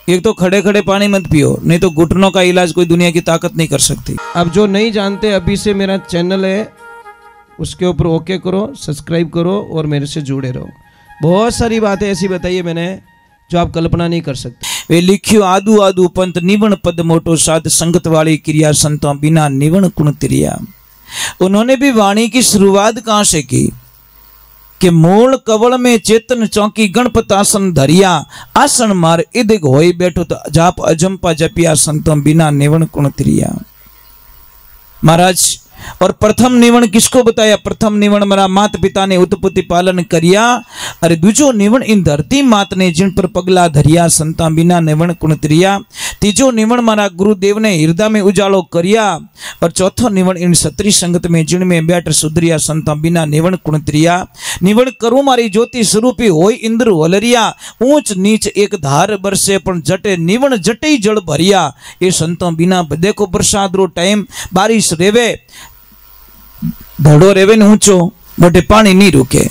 एक तो खड़े खड़े पानी मत पियो, नहीं तो घुटनों का इलाज कोई दुनिया की ताकत नहीं कर सकती। अब जो नहीं जानते, अभी से मेरा चैनल है उसके ऊपर ओके करो, सब्सक्राइब करो और मेरे से जुड़े रहो। बहुत सारी बातें ऐसी बताई है मैंने जो आप कल्पना नहीं कर सकते। वे लिख्यो आदू आदू पंत निवण पद मोटो साध संगत वाली क्रिया संतों बिना निवण कुण तिरिया। उन्होंने भी वाणी की शुरुआत कहां से की कि मूल कवल में चेतन चौकी गणपत आसन धरिया, आसन मार इदिग होई बैठो तो जाप अजंपा जपिया संतों बिना निवण कुण तिरिया। महाराज और प्रथम निवण किसको बताया? प्रथम निवण मेरा मात पिता ने उत्पत्ति पालन करिया, अरे दूजो निवण इन धरती मात ने जिन पर पगला धरिया संता बिना निवण कुण तिरिया। तीजो निवण मारा गुरुदेव ने हृदय में उजालो करिया, और चौथो निवण इन सत्री संगत में जिन में बैठ सुधरिया संता बिना निवण कुण तिरिया। निवण करूं मारी ज्योति स्वरूपी होई इंद्र वलरिया, ऊंच नीच एक धार बरसे पण जटे निवण जटे जल भरिया। ये संतों बिना देखो बरसात रो टाइम बारिश रेवे, धड़ो रेवे न ऊंचो मोटे पानी नहीं रुके।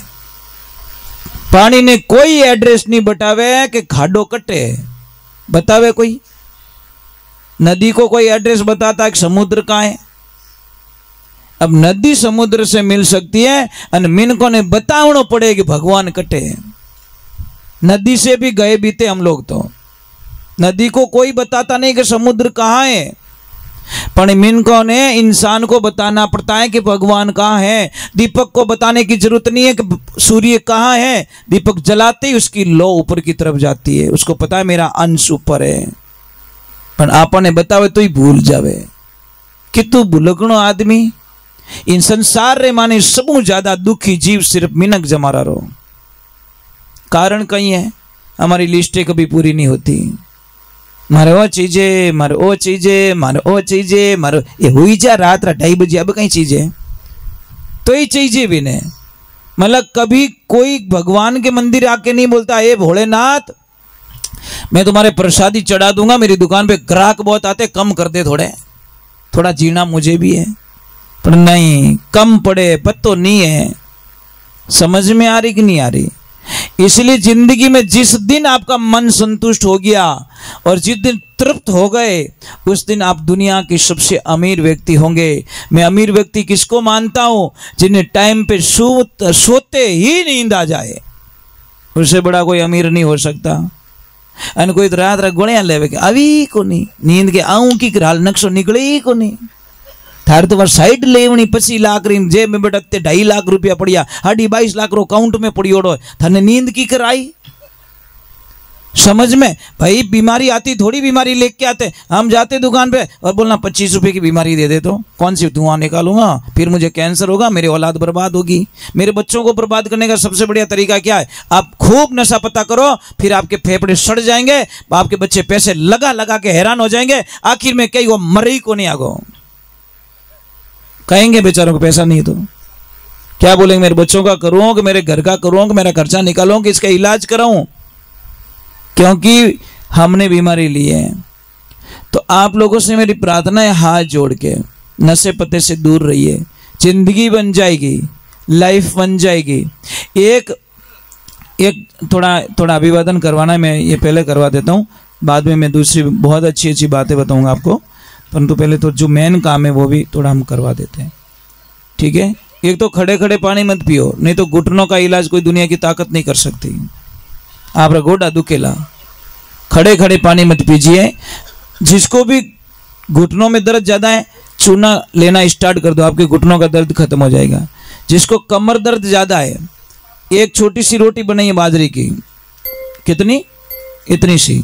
पानी ने कोई एड्रेस नहीं बतावे कि खाडो कटे, बतावे कोई? नदी को कोई एड्रेस बताता है कि समुद्र कहां है? अब नदी समुद्र से मिल सकती है और मिनकों ने बतावनो पड़े कि भगवान कटे। नदी से भी गए बीते हम लोग, तो नदी को कोई बताता नहीं कि समुद्र कहां है, पर मिनकों ने इंसान को बताना पड़ता है कि भगवान कहाँ है। दीपक को बताने की जरूरत नहीं है कि सूर्य कहाँ है, दीपक जलाते ही उसकी लो ऊपर की तरफ जाती है, उसको पता है मेरा अंश ऊपर है। पर आपने बतावे तो ही भूल जावे। कितु भूलगणो आदमी इन संसार रे माने सबू ज्यादा दुखी जीव सिर्फ मिनक जमारा रो। कारण कहीं है, हमारी लिस्टें कभी पूरी नहीं होती। मारे वो चीजें, मारे वो चीजें, मारे वो चीजें, मारे ये हुई जा रात 2:30 बजे, अब कहीं चीजें तो ये चीजें भी नहीं। मतलब कभी कोई भगवान के मंदिर आके नहीं बोलता ए भोलेनाथ मैं तुम्हारे प्रसादी चढ़ा दूंगा, मेरी दुकान पे ग्राहक बहुत आते, कम कर दे, थोड़ा जीना मुझे भी है। पर नहीं, कम पड़े पत्तो नहीं है। समझ में आ रही कि नहीं आ रही? इसलिए जिंदगी में जिस दिन आपका मन संतुष्ट हो गया और जिस दिन तृप्त हो गए, उस दिन आप दुनिया के सबसे अमीर व्यक्ति होंगे। मैं अमीर व्यक्ति किसको मानता हूं? जिन्हें टाइम पे सोते ही नींद आ जाए, उससे बड़ा कोई अमीर नहीं हो सकता। अन कोई तो रात गोलियां लेवे अभी को नहीं नींद के आऊं की हाल नक्शो निकले ही को नहीं। थारे तो वर साइड लेवनी पची लाख री जेब में बेटा 2.5 लाख रुपया पड़िया, 22 लाख रो अकाउंट में पड़ी ओडो, थाने नींद की कराई? समझ में भाई, बीमारी आती थोड़ी बीमारी लेके आते। हम जाते दुकान पे और बोलना 25 रुपए की बीमारी दे दे, तो कौन सी धुआं निकालूंगा, फिर मुझे कैंसर होगा, मेरी औलाद बर्बाद होगी। मेरे बच्चों को बर्बाद करने का सबसे बढ़िया तरीका क्या है? आप खूब नशा पता करो, फिर आपके फेफड़े सड़ जाएंगे, आपके बच्चे पैसे लगा लगा के हैरान हो जाएंगे, आखिर में कई वो मरी को नहीं आगो कहेंगे बेचारों को पैसा नहीं, तो क्या बोलेंगे? मेरे बच्चों का करूं कि मेरे घर का करूं कि मेरा खर्चा निकालूं कि इसका इलाज कराऊं? क्योंकि हमने बीमारी ली है। तो आप लोगों से मेरी प्रार्थना है, हाथ जोड़ के नशे पत्ते से दूर रहिए, जिंदगी बन जाएगी, लाइफ बन जाएगी। एक थोड़ा अभिवादन करवाना है, मैं ये पहले करवा देता हूँ, बाद में मैं दूसरी बहुत अच्छी अच्छी बातें बताऊंगा आपको, परंतु पहले तो जो मेन काम है वो भी थोड़ा हम करवा देते हैं, ठीक है? एक तो खड़े खड़े पानी मत पियो, नहीं तो घुटनों का इलाज कोई दुनिया की ताकत नहीं कर सकती। आप गोडा दुखेला, खड़े खड़े पानी मत पीजिए। जिसको भी घुटनों में दर्द ज्यादा है, चूना लेना स्टार्ट कर दो, आपके घुटनों का दर्द खत्म हो जाएगा। जिसको कमर दर्द ज्यादा है, एक छोटी सी रोटी बनाइए बाजरे की, कितनी? इतनी सी,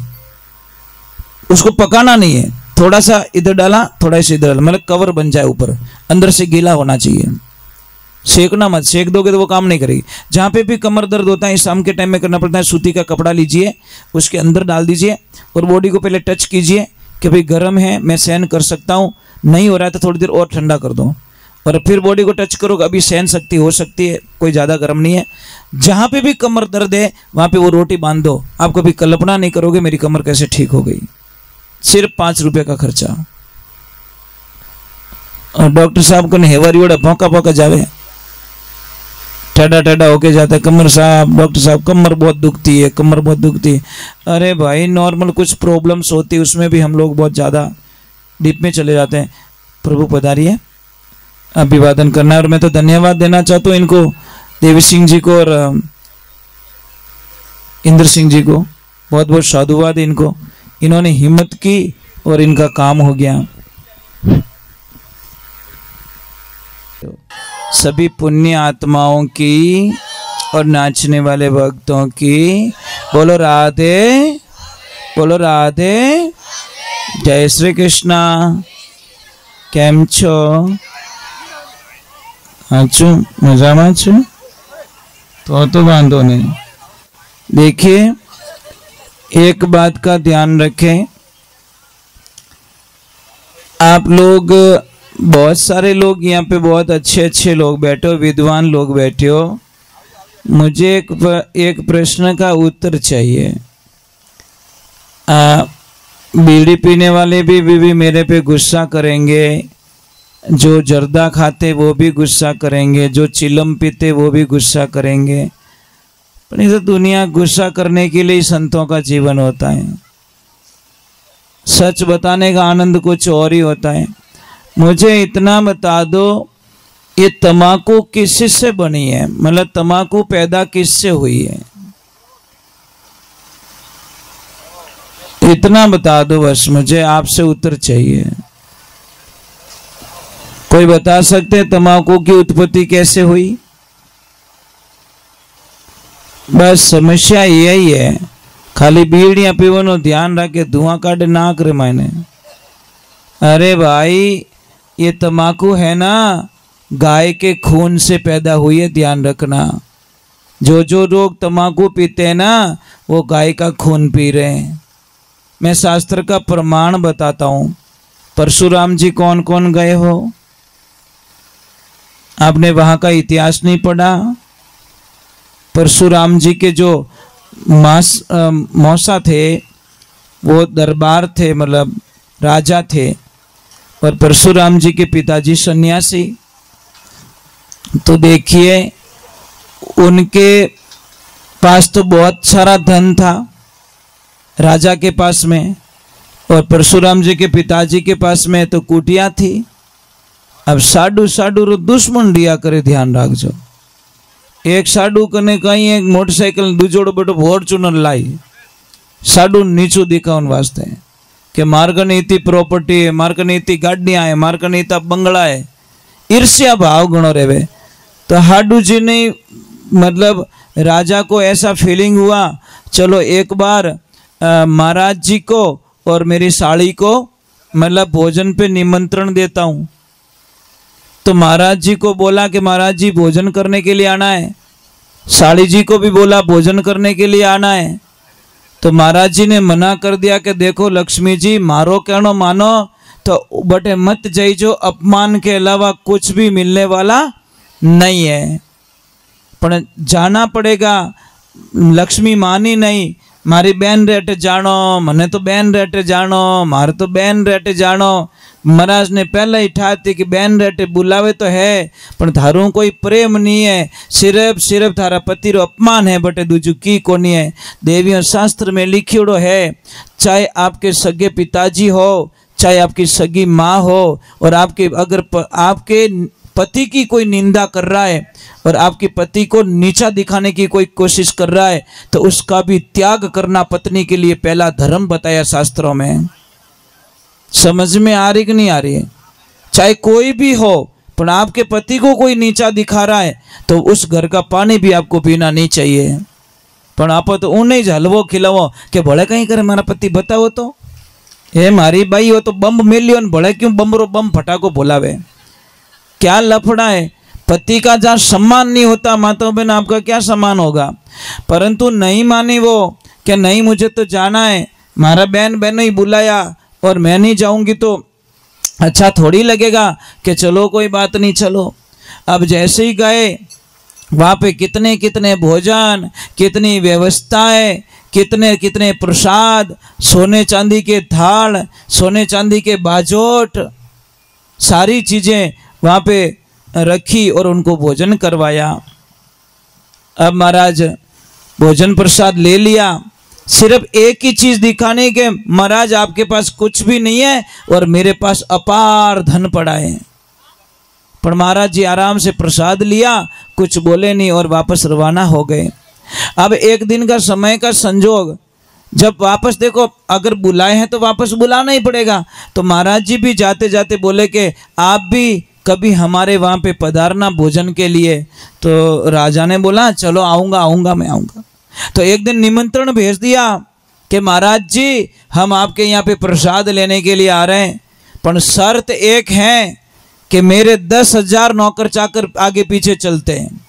उसको पकाना नहीं है, थोड़ा सा इधर डाला, थोड़ा सा इधर डाला, मतलब कवर बन जाए, ऊपर अंदर से गीला होना चाहिए। सेकना मत, सेक दोगे तो वो काम नहीं करेगी। जहाँ पे भी कमर दर्द होता है, शाम के टाइम में करना पड़ता है, सूती का कपड़ा लीजिए, उसके अंदर डाल दीजिए और बॉडी को पहले टच कीजिए कि भाई गर्म है, मैं सहन कर सकता हूँ, नहीं हो रहा है तो थोड़ी देर और ठंडा कर दो, और फिर बॉडी को टच करो, अभी सहन शक्ति हो सकती है, कोई ज़्यादा गर्म नहीं है। जहाँ पे भी कमर दर्द है वहाँ पे वो रोटी बांध दो। आप कभी कल्पना नहीं करोगे मेरी कमर कैसे ठीक हो गई, सिर्फ 5 रुपये का खर्चा। और डॉक्टर साहब को हेवारी वोड़ा भौका भौका जावे, टेढ़ा टेढ़ा होके जाता है, कमर साहब डॉक्टर साहब कमर बहुत दुखती है, कमर बहुत दुखती है। अरे भाई नॉर्मल कुछ प्रॉब्लम्स होती है, उसमें भी हम लोग बहुत ज़्यादा डीप में चले जाते हैं। प्रभु पधारिए, अभिवादन करना है। और मैं तो धन्यवाद देना चाहता हूँ इनको, देवी सिंह जी को और इंद्र सिंह जी को, बहुत बहुत साधुवाद इनको, इन्होंने हिम्मत की और इनका काम हो गया। सभी पुण्य आत्माओं की और नाचने वाले भक्तों की बोलो राधे, बोलो राधे। जय श्री कृष्णा। केम छो? अच्छू मजाમાં छो? तो वांधो नहीं। देखिए एक बात का ध्यान रखें, आप लोग बहुत सारे लोग यहाँ पे बहुत अच्छे अच्छे लोग बैठे हो, विद्वान लोग बैठे हो। मुझे एक प्रश्न का उत्तर चाहिए। बीड़ी पीने वाले भी मेरे पे गुस्सा करेंगे, जो जर्दा खाते वो भी गुस्सा करेंगे, जो चिलम पीते वो भी गुस्सा करेंगे। पर इस दुनिया गुस्सा करने के लिए संतों का जीवन होता है। सच बताने का आनंद कुछ और ही होता है। मुझे इतना बता दो, ये तम्बाकू किससे बनी है? मतलब तम्बाकू पैदा किससे हुई है? इतना बता दो बस, मुझे आपसे उत्तर चाहिए। कोई बता सकते हैं तम्बाकू की उत्पत्ति कैसे हुई? बस समस्या यही है, खाली बीड़ियां पीवनो ध्यान रखे, धुआं काटे ना करे मैंने। अरे भाई ये तम्बाकू है ना, गाय के खून से पैदा हुई है, ध्यान रखना। जो लोग तम्बाकू पीते हैं ना, वो गाय का खून पी रहे हैं। मैं शास्त्र का प्रमाण बताता हूं। परशुराम जी कौन कौन गए हो? आपने वहां का इतिहास नहीं पढ़ा? परशुराम जी के जो मौसा थे वो दरबार थे, मतलब राजा थे, और परशुराम जी के पिताजी सन्यासी। तो देखिए उनके पास तो बहुत सारा धन था राजा के पास में, और परशुराम जी के पिताजी के पास में तो कुटिया थी। अब साडू साडू दुश्मन दिया करे, ध्यान रखो। एक साडू कने कहीं एक मोटरसाइकिल दूजोड़ो बेटो फॉर्च्यूनर लाई, साडू नीचू दिखावन वास्ते कि मार्कनी इतनी प्रॉपर्टी है, मार्कनी इतनी गाड़ियां है, मार्कनी इतना बंगला है, ईर्ष्या भाव गणो रेवे। तो हाडू जी ने मतलब राजा को ऐसा फीलिंग हुआ, चलो एक बार महाराज जी को और मेरी साड़ी को मतलब भोजन पे निमंत्रण देता हूँ। तो महाराज जी को बोला कि महाराज जी भोजन करने के लिए आना है। साड़ी जी को भी बोला भोजन करने के लिए आना है। तो महाराज जी ने मना कर दिया कि देखो लक्ष्मी जी, मारो कहनो मानो तो बटे मत जाइजो, अपमान के अलावा कुछ भी मिलने वाला नहीं है, पर जाना पड़ेगा। लक्ष्मी मानी नहीं, मारी बहन रेटे जानो, मने तो बहन रेटे जानो, मारे तो बहन रेटे जानो। महाराज ने पहले ही ठा थी कि बहन रेटे बुलावे तो है, पर थारू कोई प्रेम नहीं है, सिर्फ थारा पति रो अपमान है, बटे दूजू की कोनी है। देवियों शास्त्र में लिखियोड़ो है, चाहे आपके सगे पिताजी हो, चाहे आपकी सगी माँ हो, और आपके अगर आपके पति की कोई निंदा कर रहा है और आपके पति को नीचा दिखाने की कोई कोशिश कर रहा है, तो उसका भी त्याग करना पत्नी के लिए पहला धर्म बताया शास्त्रों में। समझ में आ रही कि नहीं आ रही है? चाहे कोई भी हो, पर आपके पति को कोई नीचा दिखा रहा है तो उस घर का पानी भी आपको पीना नहीं चाहिए। पर आप तो उन्हें ही हलवो खिलावो कि भले कहीं करे मारा पति बताओ तो हे मारी बाई हो तो बम मिलियो, भले क्यों बम फटाको बोलावे? क्या लफड़ा है? पति का जहाँ सम्मान नहीं होता माता बहन, आपका क्या सम्मान होगा? परंतु नहीं मानी वो कि नहीं मुझे तो जाना है, मारा बहन ही बुलाया और मैं नहीं जाऊंगी तो अच्छा थोड़ी लगेगा कि चलो कोई बात नहीं चलो। अब जैसे ही गए वहाँ पे कितने कितने भोजन, कितनी व्यवस्थाएं, कितने कितने प्रसाद, सोने चांदी के थाल, सोने चांदी के बाजोट, सारी चीज़ें वहाँ पे रखी और उनको भोजन करवाया। अब महाराज भोजन प्रसाद ले लिया, सिर्फ एक ही चीज दिखाने के, महाराज आपके पास कुछ भी नहीं है और मेरे पास अपार धन पड़ा है। पर महाराज जी आराम से प्रसाद लिया, कुछ बोले नहीं और वापस रवाना हो गए। अब एक दिन का समय का संजोग, जब वापस देखो अगर बुलाए हैं तो वापस बुलाना ही पड़ेगा। तो महाराज जी भी जाते जाते बोले कि आप भी कभी हमारे वहाँ पे पधारना भोजन के लिए। तो राजा ने बोला चलो आऊँगा आऊँगा मैं आऊँगा। तो एक दिन निमंत्रण भेज दिया कि महाराज जी हम आपके यहाँ पे प्रसाद लेने के लिए आ रहे हैं, पर शर्त एक है कि मेरे 10,000 नौकर चाकर आगे पीछे चलते हैं,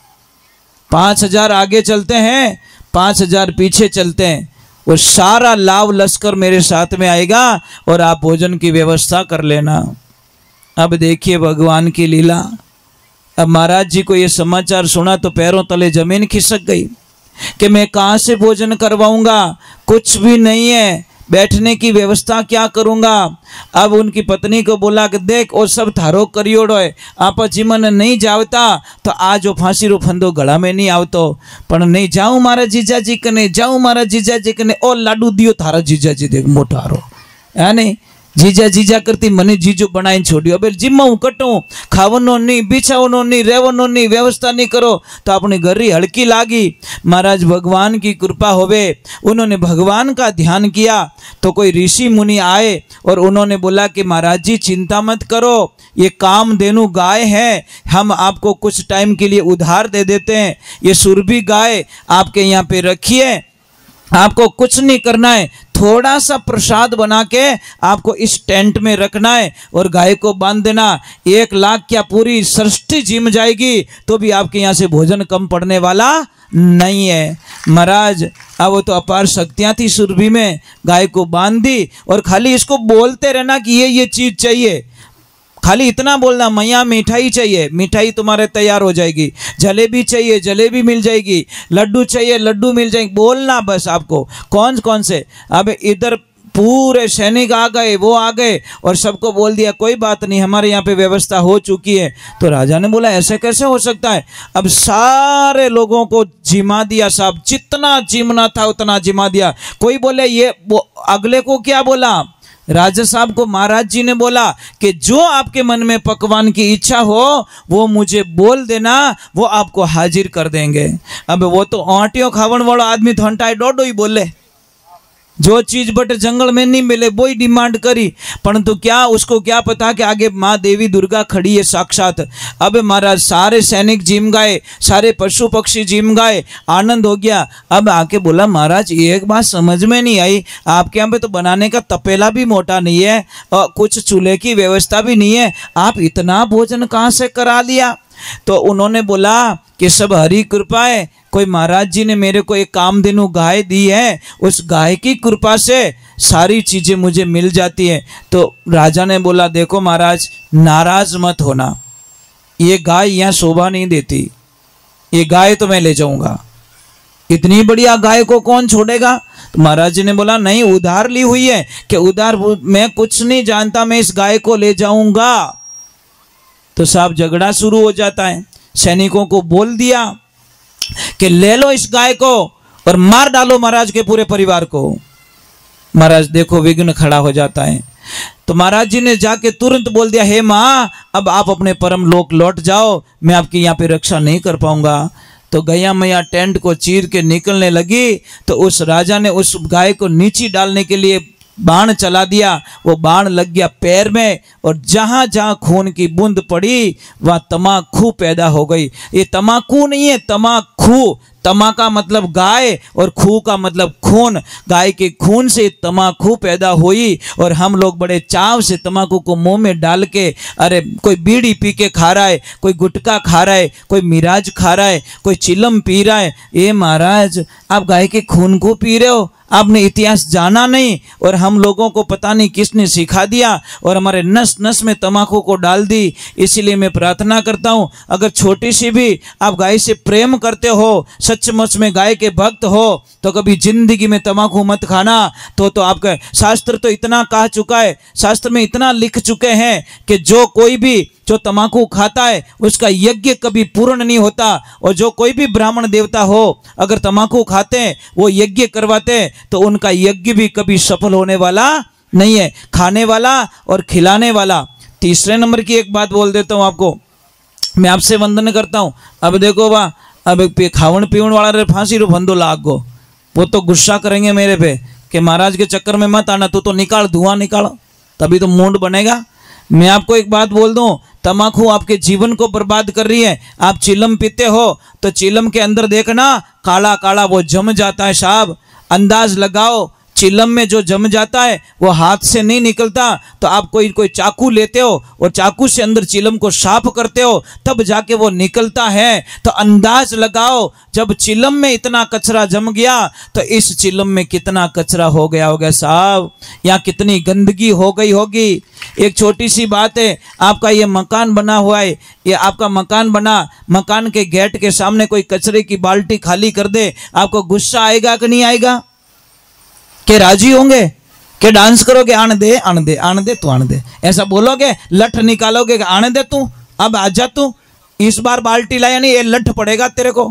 5,000 आगे चलते हैं, 5,000 पीछे चलते हैं, वो सारा लाव लश्कर मेरे साथ में आएगा और आप भोजन की व्यवस्था कर लेना। अब देखिए भगवान की लीला। अब महाराज जी को ये समाचार सुना तो पैरों तले जमीन खिसक गई कि मैं कहाँ से भोजन करवाऊंगा, कुछ भी नहीं है, बैठने की व्यवस्था क्या करूंगा। अब उनकी पत्नी को बोला कि देख वो सब थारो करियोड़ो है, आप जीवन नहीं जावता तो आज वो फांसी रो फंदो गला में नहीं आवतो, पण नहीं जाऊं मारा जीजा जी कने, जाऊं मारा जीजा जी कने, ओ लाडू दियो थारा जीजा जी देख मोटो हारो है नहीं, जीजा जीजा करती मने जीजो बनाई छोड़ियो। अब जिम्मा कटू खावनो नहीं, बिछावनो नहीं, रेवनो नहीं, व्यवस्था नहीं करो तो अपनी घरी हल्की लागी। महाराज भगवान की कृपा होवे, उन्होंने भगवान का ध्यान किया तो कोई ऋषि मुनि आए और उन्होंने बोला कि महाराज जी चिंता मत करो, ये कामधेनु गाय है, हम आपको कुछ टाइम के लिए उधार दे देते हैं, ये सुरभि गाय आपके यहाँ पे रखिए, आपको कुछ नहीं करना है, थोड़ा सा प्रसाद बना के आपको इस टेंट में रखना है और गाय को बांध देना। 1 लाख क्या पूरी सृष्टि जिम जाएगी तो भी आपके यहाँ से भोजन कम पड़ने वाला नहीं है। महाराज अब वो तो अपार शक्तियाँ थी सुरभि में, गाय को बांध दी और खाली इसको बोलते रहना कि ये चीज़ चाहिए, खाली इतना बोलना मैया मिठाई चाहिए, मिठाई तुम्हारे तैयार हो जाएगी, जलेबी चाहिए जलेबी मिल जाएगी, लड्डू चाहिए लड्डू मिल जाएंगे, बोलना बस आपको कौन कौन से। अब इधर पूरे सैनिक आ गए, वो आ गए और सबको बोल दिया कोई बात नहीं हमारे यहाँ पे व्यवस्था हो चुकी है। तो राजा ने बोला ऐसे कैसे हो सकता है। अब सारे लोगों को जिमा दिया, साहब जितना जिमना था उतना जिमा दिया। कोई बोले ये अगले को क्या बोला, राजा साहब को महाराज जी ने बोला कि जो आपके मन में पकवान की इच्छा हो वो मुझे बोल देना, वो आपको हाजिर कर देंगे। अब वो तो आंटियों खावन वाला आदमी तो हंटाई डोडो ही बोले, जो चीज बट जंगल में नहीं मिले वो ही डिमांड करी, परंतु क्या उसको क्या पता कि आगे माँ देवी दुर्गा खड़ी है साक्षात। अब महाराज सारे सैनिक जिम गए, सारे पशु पक्षी जिम गए, आनंद हो गया। अब आके बोला महाराज एक बात समझ में नहीं आई, आपके यहाँ पे तो बनाने का तपेला भी मोटा नहीं है और कुछ चूल्हे की व्यवस्था भी नहीं है, आप इतना भोजन कहाँ से करा लिया। तो उन्होंने बोला कि सब हरि कृपा है, कोई महाराज जी ने मेरे को एक कामधेनु गाय दी है, उस गाय की कृपा से सारी चीज़ें मुझे मिल जाती है। तो राजा ने बोला देखो महाराज नाराज मत होना, ये गाय यहाँ शोभा नहीं देती, ये गाय तो मैं ले जाऊंगा, इतनी बढ़िया गाय को कौन छोड़ेगा। तो महाराज जी ने बोला नहीं उधार ली हुई है कि उधार मैं कुछ नहीं जानता, मैं इस गाय को ले जाऊंगा। तो साहब झगड़ा शुरू हो जाता है, सैनिकों को बोल दिया कि ले लो इस गाय को और मार डालो महाराज के पूरे परिवार को। महाराज देखो विघ्न खड़ा हो जाता है। तो महाराज जी ने जाके तुरंत बोल दिया हे माँ अब आप अपने परम लोक लौट जाओ, मैं आपकी यहाँ पे रक्षा नहीं कर पाऊंगा। तो गैया मैया टेंट को चीर के निकलने लगी तो उस राजा ने उस गाय को नीचे डालने के लिए बाण चला दिया, वो बाण लग गया पैर में और जहां जहां खून की बूंद पड़ी वह तमाकू पैदा हो गई। ये तमाकू नहीं है तमाकू, तमा का मतलब गाय और खू का मतलब खून, गाय के खून से तमाकू पैदा हुई और हम लोग बड़े चाव से तमाकू को मुंह में डाल के, अरे कोई बीड़ी पी के खा रहा है, कोई गुटखा खा रहा है, कोई मिराज खा रहा है, कोई चिलम पी रहा है। ये महाराज आप गाय के खून को पी रहे हो, आपने इतिहास जाना नहीं और हम लोगों को पता नहीं किसने सिखा दिया और हमारे नस नस में तमाकू को डाल दी। इसीलिए मैं प्रार्थना करता हूँ अगर छोटी सी भी आप गाय से प्रेम करते हो, सचमुच में गाय के भक्त हो, तो कभी जिंदगी में तमाकू मत खाना। तो आपका शास्त्र तो इतना कह चुका है, शास्त्र में इतना लिख चुके हैं कि जो कोई भी जो तम्बाकू खाता है उसका यज्ञ कभी पूर्ण नहीं होता। और जो कोई भी ब्राह्मण देवता हो अगर तम्बाकू खाते हैं, वो यज्ञ करवाते हैं, तो उनका यज्ञ भी कभी सफल होने वाला नहीं है। खाने वाला और खिलाने वाला। तीसरे नंबर की एक बात बोल देता हूँ आपको, मैं आपसे वंदन करता हूँ। अब देखो बा, अब खावन पीवन वाला रे फांसी रो फंदो लाग गो, वो तो गुस्सा करेंगे मेरे पे कि महाराज के चक्कर में मत आना, तू तो निकाल, धुआं निकाल, तभी तो मूड बनेगा। मैं आपको एक बात बोल दूं, तम्बाकू आपके जीवन को बर्बाद कर रही है। आप चिलम पीते हो तो चिलम के अंदर देखना काला काला वो जम जाता है साहब। अंदाज लगाओ, चिलम में जो जम जाता है वो हाथ से नहीं निकलता। तो आप कोई चाकू लेते हो और चाकू से अंदर चिलम को साफ करते हो, तब जाके वो निकलता है। तो अंदाज लगाओ, जब चिलम में इतना कचरा जम गया तो इस चिलम में कितना कचरा हो गया होगा साहब, या कितनी गंदगी हो गई होगी। एक छोटी सी बात है, आपका ये मकान बना हुआ है, ये आपका मकान बना, मकान के गेट के सामने कोई कचरे की बाल्टी खाली कर दे, आपको गुस्सा आएगा कि नहीं आएगा? के राजी होंगे? के डांस करोगे, आने दे आने दे आने दे तू आने दे, ऐसा बोलोगे? लठ निकालोगे, आने दे तू, अब आजा तू, इस बार बाल्टी लाया नहीं, ये लठ पड़ेगा तेरे को,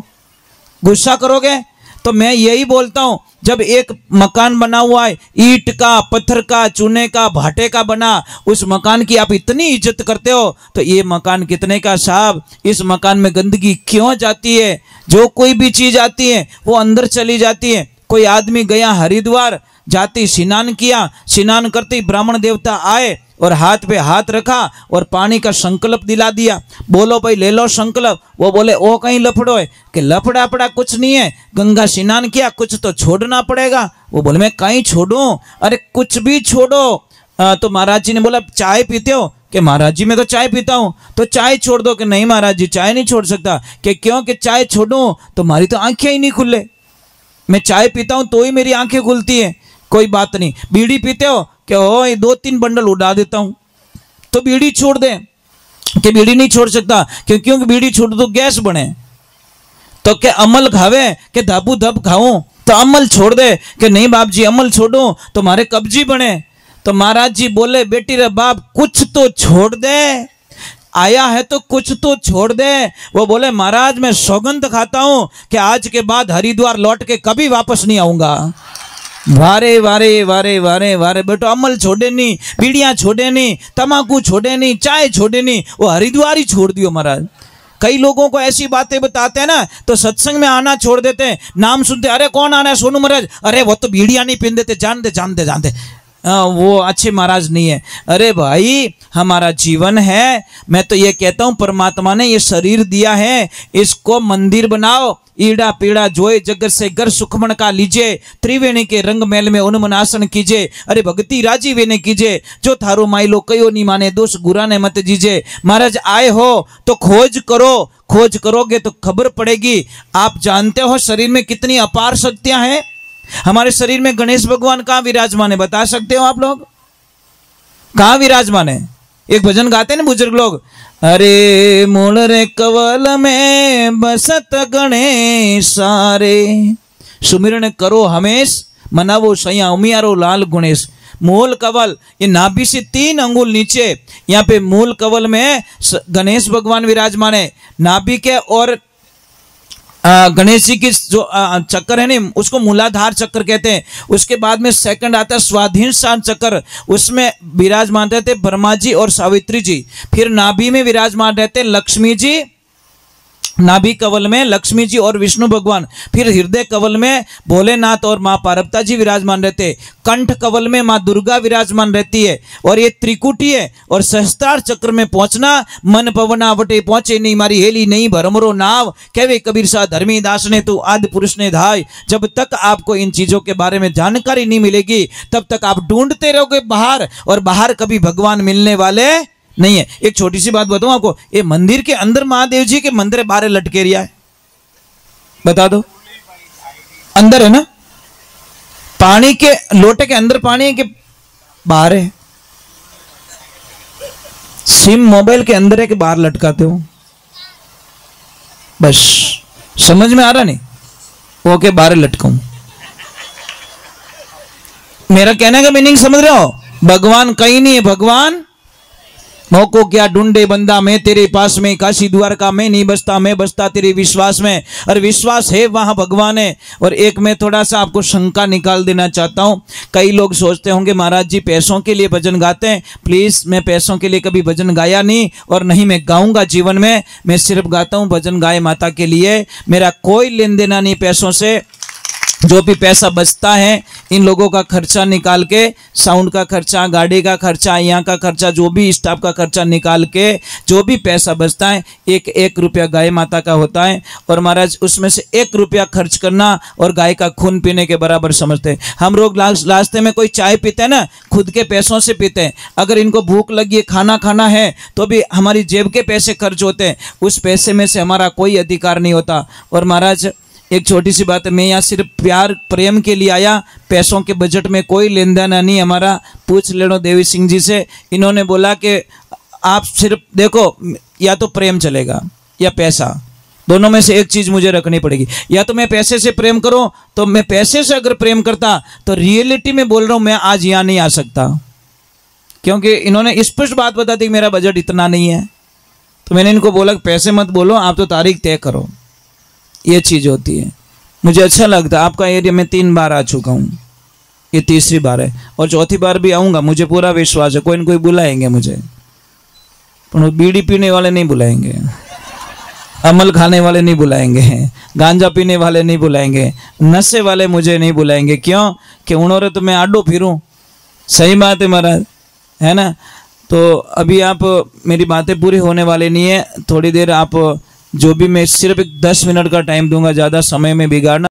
गुस्सा करोगे? तो मैं यही बोलता हूं, जब एक मकान बना हुआ है, ईंट का, पत्थर का, चूने का, भाटे का बना, उस मकान की आप इतनी इज्जत करते हो, तो ये मकान कितने का साहब? इस मकान में गंदगी क्यों जाती है? जो कोई भी चीज आती है वो अंदर चली जाती है। कोई आदमी गया हरिद्वार, जाती स्नान किया, स्नान करते ही ब्राह्मण देवता आए और हाथ पे हाथ रखा और पानी का संकल्प दिला दिया। बोलो भाई ले लो संकल्प। वो बोले ओ कहीं लफड़ो है, कि लफड़ा पड़ा कुछ नहीं है, गंगा स्नान किया, कुछ तो छोड़ना पड़ेगा। वो बोले मैं कहीं छोड़ूं? अरे कुछ भी छोड़ो। तो महाराज जी ने बोला चाय पीते हो? कि महाराज जी मैं तो चाय पीता हूँ। तो चाय छोड़ दो। कि नहीं महाराज जी चाय नहीं छोड़ सकता। कि क्यों? कि चाय छोड़ूं तो हमारी तो आंखें ही नहीं खुले, मैं चाय पीता हूं तो ही मेरी आंखें खुलती है। कोई बात नहीं। बीड़ी पीते हो? कि ओ 2-3 बंडल उड़ा देता हूं, तो बीड़ी छोड़ दे। कि बीड़ी नहीं छोड़ सकता, क्योंकि बीड़ी छोड़ दो गैस बने। तो क्या अमल खावे? कि धाबू धब खाऊं, तो अमल छोड़ दे। कि नहीं बाप जी अमल छोड़ो तो हमारे कब्जी बने। तो महाराज जी बोले बेटी रे बाप कुछ तो छोड़ दे, आया है तो कुछ तो छोड़ दे। वो बोले महाराज मैं सौगंध खाता हूं कि आज के बाद हरिद्वार लौट के कभी वापस नहीं आऊंगा। वारे वारे वारे वारे वारे बेटो, अमल छोड़े नहीं, बीड़ियां छोड़े नहीं, तम्बाकू छोड़े नहीं, चाय छोड़े नहीं, वो हरिद्वार ही छोड़ दियो महाराज। कई लोगों को ऐसी बातें बताते हैं ना, तो सत्संग में आना छोड़ देते हैं। नाम सुनते अरे कौन आना है? सोनू महाराज। अरे वो तो बीड़ियां नहीं पीन देते, जानते जानते जानते वो अच्छे महाराज नहीं है। अरे भाई हमारा जीवन है, मैं तो ये कहता हूं परमात्मा ने ये शरीर दिया है, इसको मंदिर बनाओ। ईड़ा पीड़ा जोए जगत से घर सुखमण का लीजिए, त्रिवेणी के रंग महल में उन्मनासन कीजिए। अरे भक्ति राजी वेने कीजिए, जो थारो माइलो कयो नहीं माने दोष गुरा ने मत जीजे। महाराज आए हो तो खोज करो, खोज करोगे तो खबर पड़ेगी। आप जानते हो शरीर में कितनी अपार शक्तियां हैं। हमारे शरीर में गणेश भगवान कहाँ विराजमान है? बता सकते हो आप लोग? कहाँ विराजमान है? एक भजन गाते हैं ना बुजुर्ग लोग, अरे मूल रे कवल में बसत गणेश सारे, सुमिरन करो हमेश मनावो सैया उमियारो लाल गणेश। मूल कवल, ये नाभि से 3 अंगुल नीचे, यहाँ पे मूल कवल में गणेश भगवान विराजमान है। नाभि के और गणेश जी की जो चक्कर है ना, उसको मूलाधार चक्र कहते हैं। उसके बाद में सेकंड आता है स्वाधीन चक्र, उसमें विराजमान रहते ब्रह्मा जी और सावित्री जी। फिर नाभि में विराजमान रहते लक्ष्मी जी, नाभि कवल में लक्ष्मी जी और विष्णु भगवान। फिर हृदय कवल में भोलेनाथ और माँ पार्वती जी विराजमान रहते। कंठ कवल में माँ दुर्गा विराजमान रहती है। और ये त्रिकुटी है। और सहस्त्रार चक्र में पहुंचना, मन पवना वटे पहुंचे नहीं मारी हेली नहीं भरमरो नाव, कहवे कबीर सा धर्मी दास ने तू आदि पुरुष ने धाय। जब तक आपको इन चीजों के बारे में जानकारी नहीं मिलेगी तब तक आप ढूंढते रहोगे बाहर, और बाहर कभी भगवान मिलने वाले नहीं है। एक छोटी सी बात बताऊं आपको, ये मंदिर के अंदर महादेव जी के मंदिर बाहर लटके रिया है, बता दो? अंदर है ना? पानी के लोटे के अंदर पानी है कि बाहर है? सिम मोबाइल के अंदर है कि बाहर लटकाते हो? बस समझ में आ रहा नहीं? वो के बाहर लटकाऊं? मेरा कहने का मीनिंग समझ रहे हो? भगवान कहीं नहीं है, भगवान मौको क्या ढूंढे बंदा, मैं तेरे पास में, काशी द्वारका में नहीं बसता, मैं बसता तेरे विश्वास में, और विश्वास है वहां भगवान है। और एक मैं थोड़ा सा आपको शंका निकाल देना चाहता हूं। कई लोग सोचते होंगे महाराज जी पैसों के लिए भजन गाते हैं। प्लीज, मैं पैसों के लिए कभी भजन गाया नहीं और नहीं मैं गाऊंगा जीवन में। मैं सिर्फ गाता हूं भजन गाय माता के लिए, मेरा कोई लेन देना नहीं पैसों से। जो भी पैसा बचता है इन लोगों का खर्चा निकाल के, साउंड का खर्चा, गाड़ी का खर्चा, यहाँ का खर्चा, जो भी स्टाफ का खर्चा निकाल के जो भी पैसा बचता है, एक एक रुपया गाय माता का होता है। और महाराज उसमें से 1 रुपया खर्च करना और गाय का खून पीने के बराबर समझते हैं। हम लोग रास्ते में कोई चाय पीते हैं ना, खुद के पैसों से पीते हैं। अगर इनको भूख लगी है, खाना खाना है, तो भी हमारी जेब के पैसे खर्च होते हैं, उस पैसे में से हमारा कोई अधिकार नहीं होता। और महाराज एक छोटी सी बात है, मैं यहाँ सिर्फ प्यार प्रेम के लिए आया, पैसों के बजट में कोई लेन देन नहीं हमारा। पूछ लेना देवी सिंह जी से, इन्होंने बोला कि आप सिर्फ देखो, या तो प्रेम चलेगा या पैसा, दोनों में से एक चीज मुझे रखनी पड़ेगी। या तो मैं पैसे से प्रेम करूं, तो मैं पैसे से अगर प्रेम करता तो रियलिटी में बोल रहा हूं मैं आज यहाँ नहीं आ सकता, क्योंकि इन्होंने स्पष्ट बात बता दी मेरा बजट इतना नहीं है। तो मैंने इनको बोला पैसे मत बोलो, आप तो तारीख तय करो। ये चीज़ होती है। मुझे अच्छा लगता है, आपका एरिया में 3 बार आ चुका हूँ, ये तीसरी बार है और चौथी बार भी आऊँगा। मुझे पूरा विश्वास है कोई न कोई बुलाएंगे मुझे, पर बीड़ी पीने वाले नहीं बुलाएंगे, अमल खाने वाले नहीं बुलाएंगे, गांजा पीने वाले नहीं बुलाएंगे, नशे वाले मुझे नहीं बुलाएंगे। क्यों? कि उन्होंने तो मैं आडो फिरूं। सही बात है महाराज, है ना। तो अभी आप मेरी बातें पूरी होने वाली नहीं है, थोड़ी देर आप जो भी, मैं सिर्फ 10 मिनट का टाइम दूंगा, ज़्यादा समय में बिगाड़ना